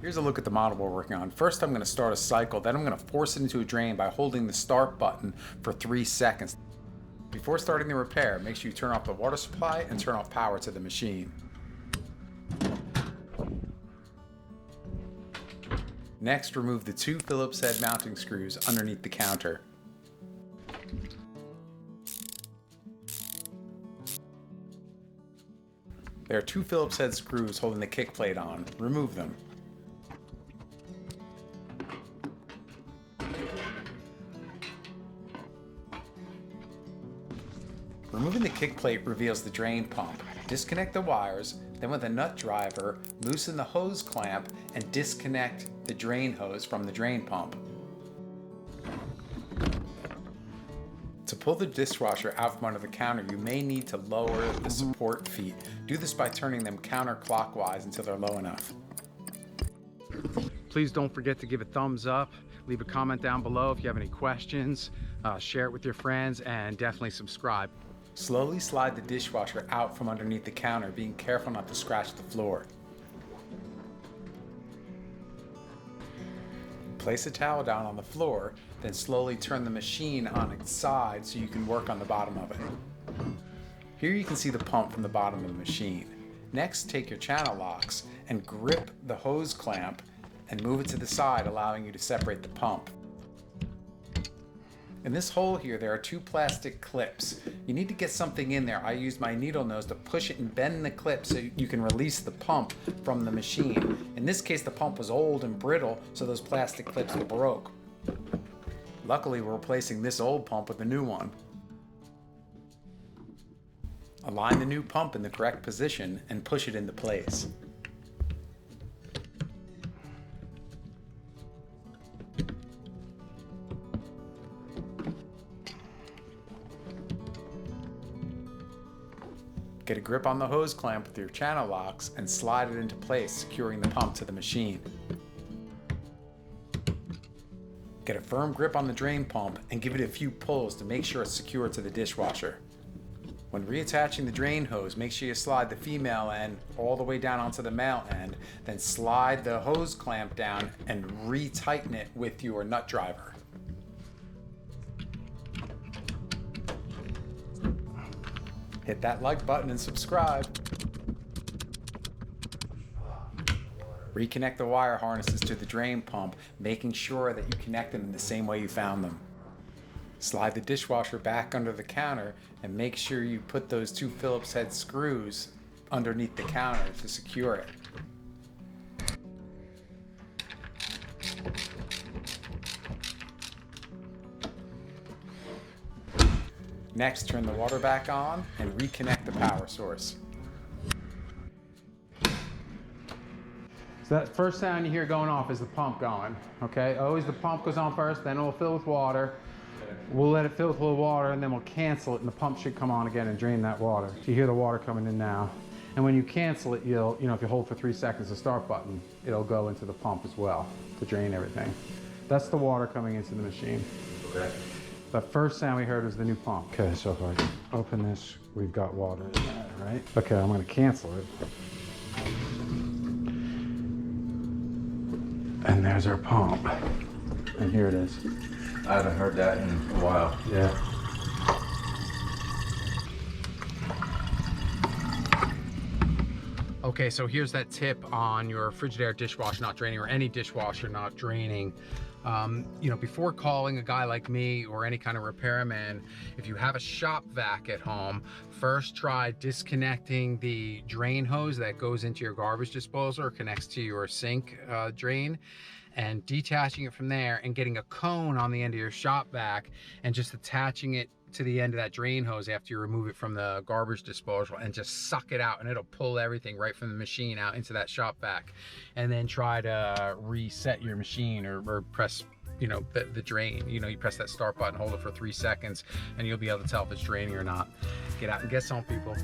Here's a look at the model we're working on. First, I'm going to start a cycle, then I'm going to force it into a drain by holding the start button for 3 seconds. Before starting the repair, make sure you turn off the water supply and turn off power to the machine. Next, remove the 2 Phillips head mounting screws underneath the counter. There are 2 Phillips head screws holding the kick plate on. Remove them. Removing the kick plate reveals the drain pump. Disconnect the wires, then with a nut driver, loosen the hose clamp and disconnect the drain hose from the drain pump. To pull the dishwasher out from under the counter, you may need to lower the support feet. Do this by turning them counterclockwise until they're low enough. Please don't forget to give a thumbs up, leave a comment down below if you have any questions, share it with your friends, and definitely subscribe. Slowly slide the dishwasher out from underneath the counter, being careful not to scratch the floor. Place a towel down on the floor, then slowly turn the machine on its side so you can work on the bottom of it. Here you can see the pump from the bottom of the machine. Next, take your channel locks and grip the hose clamp and move it to the side, allowing you to separate the pump. In this hole here, there are 2 plastic clips. You need to get something in there. I used my needle nose to push it and bend the clip so you can release the pump from the machine. In this case, the pump was old and brittle, so those plastic clips were broke. Luckily, we're replacing this old pump with a new one. Align the new pump in the correct position and push it into place. Get a grip on the hose clamp with your channel locks and slide it into place, securing the pump to the machine. Get a firm grip on the drain pump and give it a few pulls to make sure it's secured to the dishwasher. When reattaching the drain hose, make sure you slide the female end all the way down onto the male end, then slide the hose clamp down and re-tighten it with your nut driver. Hit that like button and subscribe. Reconnect the wire harnesses to the drain pump, making sure that you connect them in the same way you found them. Slide the dishwasher back under the counter and make sure you put those 2 Phillips head screws underneath the counter to secure it. Next, turn the water back on and reconnect the power source. So that first sound you hear going off is the pump going, okay? Always the pump goes on first, then it will fill with water. We'll let it fill with a little water and then we'll cancel it and the pump should come on again and drain that water. So you hear the water coming in now. And when you cancel it, if you hold for 3 seconds the start button, it'll go into the pump as well to drain everything. That's the water coming into the machine. Okay. The first sound we heard was the new pump. Okay, so if I open this, we've got water in there, right? Okay, I'm gonna cancel it. And there's our pump. And here it is. I haven't heard that in a while. Yeah. Okay, so here's that tip on your Frigidaire dishwasher not draining, or any dishwasher not draining. Before calling a guy like me or any kind of repairman, if you have a shop vac at home, first try disconnecting the drain hose that goes into your garbage disposal or connects to your sink drain, and detaching it from there and getting a cone on the end of your shop vac and just attaching it to the end of that drain hose after you remove it from the garbage disposal, and just suck it out and it'll pull everything right from the machine out into that shop vac. And then try to reset your machine or press the drain. You press that start button, hold it for 3 seconds, and you'll be able to tell if it's draining or not. Get out and get some, people.